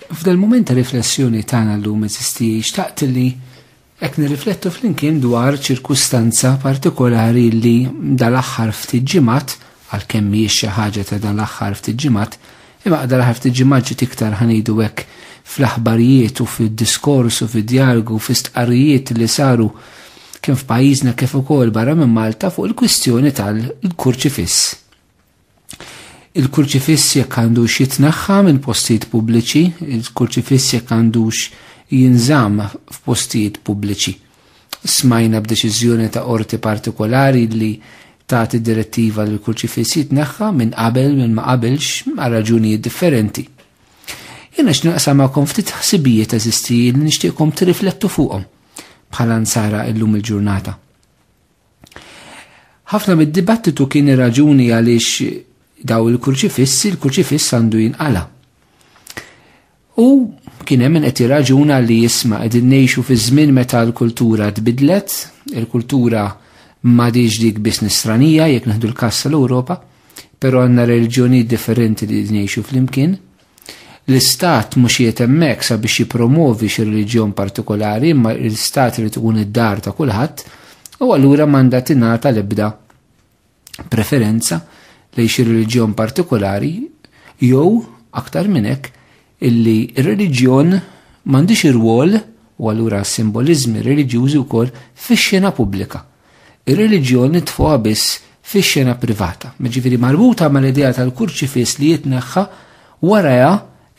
F'dal mument ta' riflessjoni tagħna llum eżisti xtaqt li hekk nirriflettu flimkien dwar ċirkustanza partikolari li dal-aħħar ftit ġimgħat għalkemm mhijiex xi ħaġa ta' dan l-aħħar ftit ġimgħat, imma dal-aħħar ftit ġimgħat ġiet iktar ħanidu hekk fl-aħbarijiet u fid-diskors u fid-dialogu u fl-istqarrijiet li saru kien f'pajjiżna kif ukoll barra minn Malta fuq il-kwistjoni tal-kurċifiss. Il-kurċifiss jekk għandux jitneħħa minn postijiet pubbliċi, il-kurċifiss jekk għandux jinżamm f'postijiet pubbliċi. Smajna b'deċiżjoni ta' qorti partikolari li tagħti direttiva li l-kurċifiss jitneħħa minn qabel minn ma qabelx ma' raġunijiet differenti. Jiena x'naqsam magħkom ftit ħsibijiet eżisti li nixtieqkom tirriflettu fuqhom bħala nsara llum il-ġurnata. Ħafna mid-dibattitu kien ir-raġuni għaliex daw il-kurċifiss għandu jinqala. U kien hemm min qed jirraġuna li jisma' qegħdin ngħixu fi żmien meta l-kultura tbidlet, il-kultura m'għadix dik biss nisranija jekk neħdu l-każ tal-Ewropa, però għandna reliġjonijiet differenti li ngħixu flimkien. L-istat mhux qiegħed hemmhekk sabiex jippromovi xi reliġjon partikolari, imma l-istat irid ikun id-dar ta' kulħadd, u allura m'għandha tingħata l-ebda preferenza lejn xi reliġjon partikolari jew aktar minn hekk illi r-reliġjon m'għandix irwol u allura s-simboliżmi reliġjużi wkoll fix-xena pubblika. Ir-reliġjon nitfuha biss fix-xena privata. Jiġifieri marbuta mal-idea tal-kurċifiss li jitneħħa warajha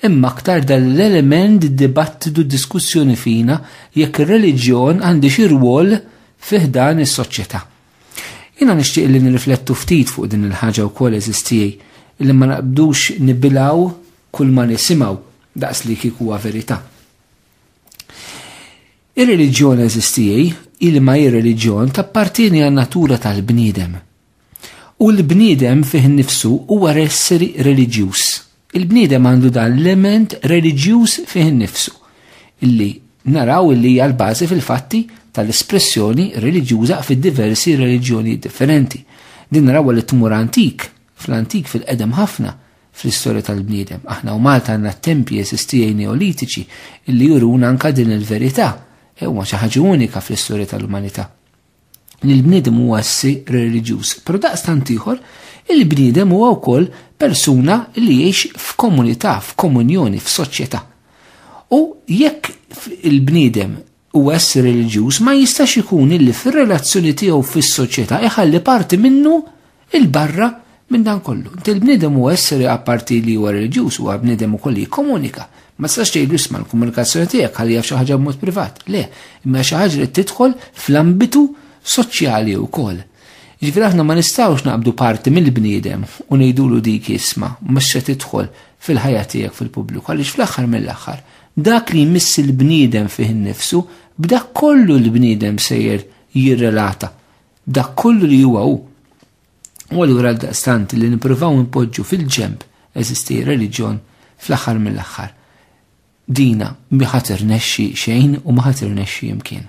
imma aktar dal-element dibattitu diskussjoni fina jekk ir-reliġjon għandix irwol fih dan is-soċjetà. Jiena nixtieq li nirriflettu ftit fuq din il-ħaġa wkoll eżistijej illi ma naqbdux nibbilgħu kull ma nisimgħu daqs li kieku huwa verità. Ir-reliġjon eżistijej illi ma hi reliġjon tappartieni għan-natura tal-bniedem. U l-bniedem fih innifsu huwa esseri reliġjuż. Il-bniedem għandu dan l-element reliġjuż fih innifsu illi naraw illi hija l-bażi fil-fatti tal-espressjoni reliġjuża fid-diversi reliġjoni differenti. Din naraw li tmur antik, fl-antik fil-qedem ħafna fl-istorja tal-bniedem. Aħna u Malta għandna tempji eżistijej neolitiċi illi juruna anka din il-verità. Huma xi ħaġa unika fl-istorja tal-umanità. Il-bniedem huwa essi reliġjuż, però daqstant ieħor il-bniedem huwa wkoll persuna li jgħix f'komunità, f'komunjoni, f'soċjetà. U jekk il-bniedem u essi reliġjuż ma jistax ikun illi fir-relazzjoni tiegħu fis-soċjetà iħalli parti minnu il-barra minn dan kollu. Il-bniedem huwa esseri apparti li huwa reliġjuż huwa bniedem ukoll jikkomunika. Ma tistax tgħidlu isma' l-komunikazzjoni tiegħek ħalli jaf xi ħaġa b'mod privat. Le, imma xi ħaġa li tidħol fl-ambitu soċjali wkoll. Jiġifieri aħna ma nistgħux naqbdu parti mill-bniedem u ngħidulu dik isma' mhux se tidħol fil-ħajja tiegħek fil-pubbliku għaliex fl-aħħar mill-aħħar dak li jmiss il-bniedem fih innifsu b'dak kollu l-bniedem sejjer jirrelata, dak kollu li huwa hu. U allura daqstant li nippruvaw npoġġu fil-ġenb eżisti reliġjon fl-aħħar mill-aħħar. Dina mi ħadd irnexxi xejn u ma ħadd irnexxi imkien.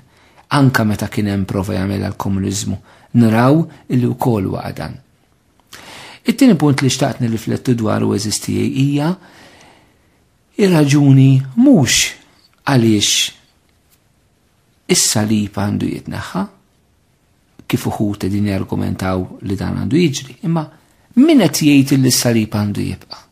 Anka meta kien hemm prova jagħmilha l-komuniżmu, naraw illi wkoll waqa' dan. It-tieni punt li xtaqt nirriflettu dwaru eżistijej hija ir-raġuni mhux għaliex is-salib għandu jitneħħa, kif uħud din jargumentaw li dan għandu jiġri, imma min qed jgħid li s-salib għandu jibqa'.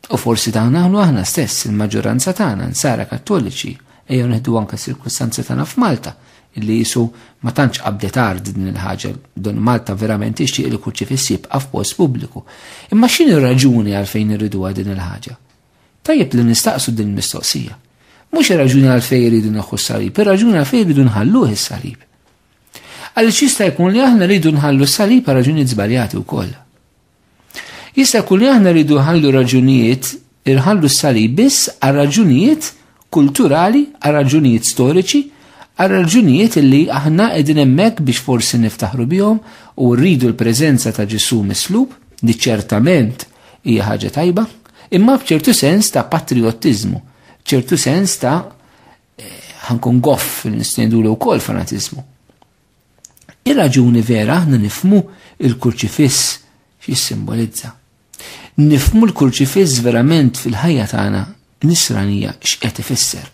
U forsi dan nagħmlu aħna stess, il-maġġoranza tagħna nsara Kattoliċi, ejjew neħdu anke s-sirkustanzi tagħna f'Malta, illi jisu ma tantx qabdet ard din il-ħaġa, don Malta verament tixtieq li kurċifiss jibqa' f'post pubbliku. Imma x'inhi r-raġuni għalfejn irriduha din il-ħaġa? Tajjeb li nistaqsu din il-mistoqsija. Mhux ir-raġuni għalfejn iridu naħu s-salib, ir-raġuni għalfejn iridu nħalluh is-salib. Għaliex jista' jkun li aħna rridu nħallu s-salib għal raġunijiet żbaljati wkoll. Jista' jkun li aħna rridu nħallu raġunijiet irħallu s-salib biss għal raġunijiet kulturali, għal raġunijiet storiċi, għal raġunijiet li aħna qegħdin hemmhekk biex forsi niftaħru bihom u rridu l-preżenza ta' Ġesu mislub, di ċertament hija ħaġa tajba, imma b'ċertu sens ta' patriottiżmu, ċertu sens ta' ħankun goff nistendulu wkoll fanatiżmu. Ir-raġuni vera aħna nifhmu il-kurċifiss x'jissimbolizza. Nifhmu l-kurċifiss verament fil-ħajja tagħna nisranija x'qed ifisser.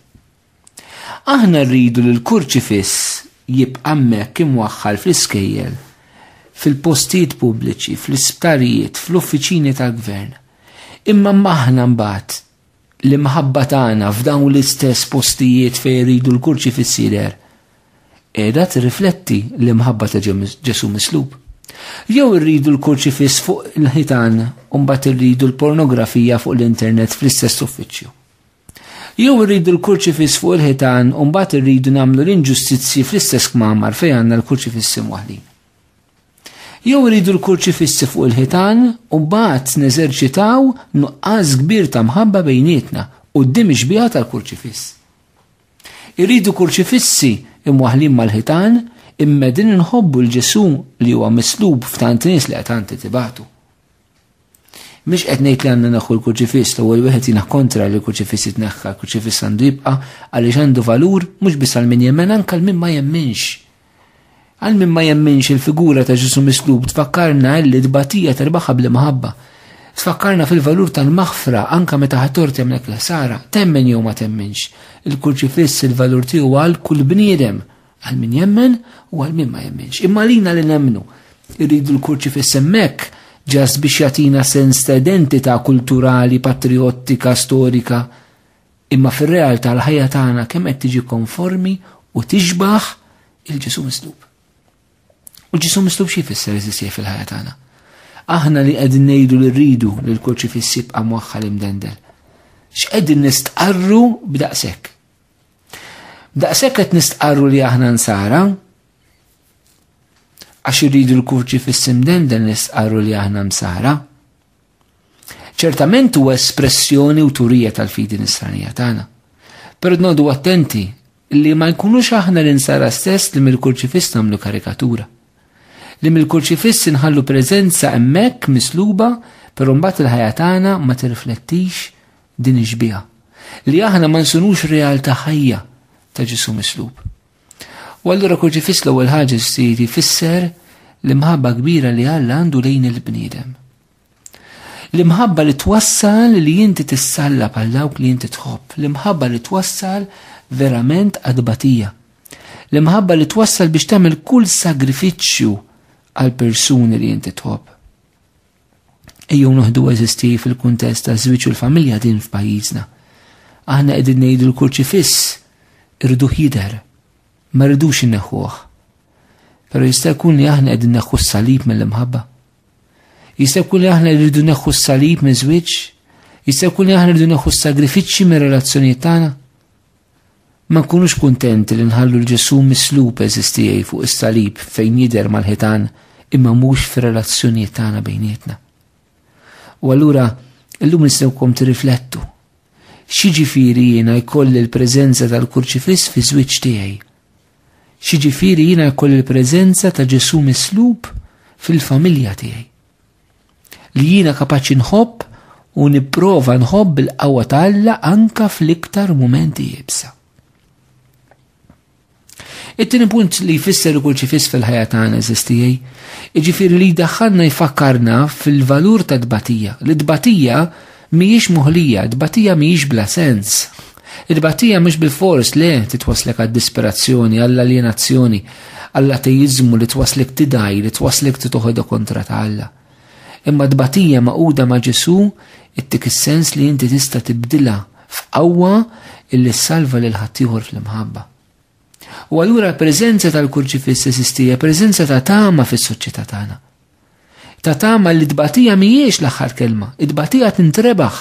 Aħna rridu li l-kurċifiss jibqa' hemmhekk imwaħħal fl-iskejjel, fil-postijiet pubbliċi, fl-isptarijiet, fl-uffiċini tal-gvern. Imma maħna mbagħad li mħabba tagħna f'dawn l-istess postijiet fejn jridu l-kurċifiss jidher qiegħda tirrifletti li mħabba ta' Ġesu mislub. Jew irridu l-kurċifiss fuq il-ħitan u mbagħad irridu l-pornografija fuq l-internet fl-istess uffiċċju. Jew irridu l-kurċifiss fuq il-ħitan u mbagħad irridu nagħmlu l-inġustizzji fl-istess kmamar fejn għandna l-kurċifissi mwaħħlin. Jew irridu l-kurċifissi fuq il-ħitan u mbagħad neżerċitaw nuqqas kbir ta' mħabba bejnietna quddiem ix-xbieħa tal-kurċifiss. Irridu kurċifissi imwaħħlin mal-ħitan imma din inħobbu l-Ġesu li huwa mislub f'tant nies li qed tibatu. Mhix qed ngħid li għandna naħu l-kurċifiss l-ewwel wieħed jiena kontra li l-kurċifiss jitneħħa, l-kurċifiss għandu jibqa' għaliex għandu valur mhux biss għal min jemmen anke għal min ma jemminx. Għal min ma jemminx il-figura ta' Ġesu mislub tfakkarna li tbatija terbaħha bl-imħabba. Tfakkarna fil-valur tal-maħfra anke meta ħattort jemlek l-ħsara, temmen jew ma temminx. Il-kurċifiss il-valur tiegħu għal kull bniedem għal min jemmen u għal min ma jemmenx. Imma lina li nemmnu irridu l-kurċifiss hemmhekk ġast biex jagħtina sens ta' identità kulturali, patriottika, storika, imma fir-realtà l-ħajja tagħna kemm qed tiġi konformi u tixbaħ il-Ġesu mislub. U l-Ġesu mislub xi jfisser eżistej fil-ħajja tagħna? Aħna li qegħdin ngħidu li rridu li l-kurċifiss jibqa' mwaħħal imdendel. X'qegħdin nistqarru b'daqshekk? Daqshekk qed nistqarru li aħna nsara għax irridu l-kurċifiss imdendel nistqarru li aħna msara. Ċertament huwa espressjoni u turija tal-fidi nisranija tagħna. Però nodu attenti li ma jkunux aħna l-insara stess li mill-kurċifiss nagħmlu karikatura. Li mill-kurċifiss inħallu preżenza hemmhekk misluba, però mbagħad il-ħajja tagħna ma tirriflettix din ix-xbieħa. Li aħna ma nsunux realtà ħajja ta' Ġesu mislub. U allura kurċifiss l-ewwel ħaġa ssir jfisser l-imħabba kbira li Alla għandu lejn il-bniedem. L-imħabba li twassal li inti tissalla bħal dawk li inti tħobb, l-imħabba li twassal verament għadbatija. L-imħabba li twassal biex tagħmel kull sagrifiċċju għal persuni li inti tħobb. Ejjew noħdu eżisti fil-kuntest ta' żwieġ u l-familja din f'pajjiżna. Aħna qegħdin ngħidu l-kurċifiss irdu jidher, ma rridux inneħħuh. Però jista' jkun li aħna qegħdin neħħu s-salib mill-imħabba. Jista' jkun li aħna rridu neħħu s-salib minn żwieġ, jista' jkun li aħna rridu neħħu s-sagrifiċċji mir-relazzjonijiet tagħna. Ma nkunux kuntenti li nħallu l-Ġesu mislub eżistijej fuq is-salib fejn jidher mal-ħitan imma mhux fir-relazzjonijiet tagħna bejnietna. U allura illum nistgħukom tirriflettu. X'jiġifieri jiena jkolli l-preżenza tal-kurċifiss fi żwieġ tiegħi? X'jiġifieri jiena jkolli l-preżenza ta' Ġesu mislub fil-familja tiegħi? Li jiena kapaċi nħobb u nipprova nħobb bil-qawwa ta' Alla anke fl-iktar mumenti jibsa. It-tieni punt li jfisser il-kurċifiss fil-ħajja tagħna eżistijej, jiġifieri li jdaħħalna jfakkarna fil-valur ta' tbatija. L-tbatija mhijiex moħlija, tbatija mhijiex bla sens. It-tbatija mhux bil-fors le titwaslek għad-disperazzjoni, għall-alienazzjoni, għall-atejiżmu li twaslek tidaj, li twaslek titoħodha kontra ta' Alla. Imma tbatija maquda ma' Ġesu ittik is-sens li inti tista' tibdilha f'qawwa illi ssalva lil ħaddieħor fl-imħabba. U allura l-preżenza tal-kurċifiss eżistija preżenza ta' tama fis-soċjetà tagħna. Ta' tama li tbatija mhijiex l-aħħar kelma, it-tbatija tintrebaħ,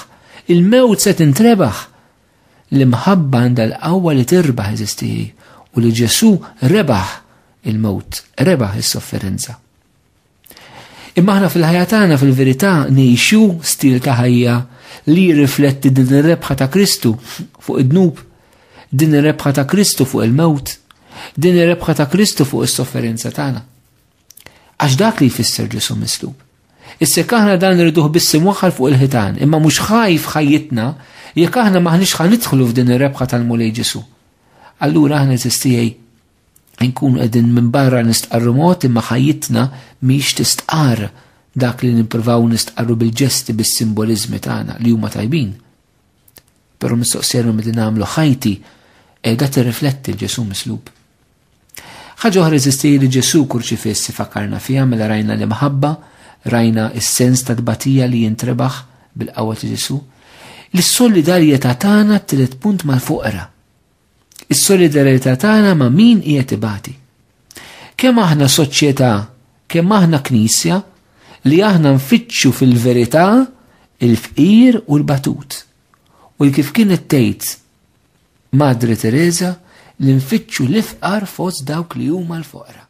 il-mewt se tintrebaħ. L-imħabba għandha l-qawwa li tirbaħ eżistijej u li Ġesu rebaħ il-mewt, rebaħ is-sofferenza. Imma aħna fil-ħajja tagħna fil-verità ngħixu stil ta' ħajja li jirrifletti din ir-rebħa ta' Kristu fuq id-dnub, din ir-rebħa ta' Kristu fuq il-mewt, din ir-rebħa ta' Kristu fuq is-sofferenza tagħna. Għax dak li jfisser Ġesu mislub. Issek aħna dan irriduh biss imwaħħal fuq il-ħitan, imma mhux ħajf ħajjitna jekk aħna maħniex ħanidħlu f'din ir-rebħa tal-mulej Ġesu. Allura aħna eżistijej nkunu qegħdin minn barra nistqarru mod imma ħajjitna mhix tistqar dak li nippruvaw nistqarru bil-ġesti bis-simboliżmi tagħna li huma tajbin. Però mistoqsija li nagħmlu ħajti qiegħda tirrifletti l-Ġesu mislub. Ħaġa oħra eżisti li Ġesu kurċifiss ifakkarna fiha mela rajna li maħabba, rajna is-sens ta' tbatija li jintrebaħ bil-qawwa ta' Ġesu. L-solidarjetà tagħna t-tielet punt mal-fuqra. Is-solidarjetà tagħna ma' min qiegħed ibati. Kemm aħna soċjetà, kemm aħna knisja li aħna nfittxu fil-verità il-fqir u l-batut. U kif kienet tgħid Madre Teresa li nfittxu l-ifqar fost dawk li huma l-foqra.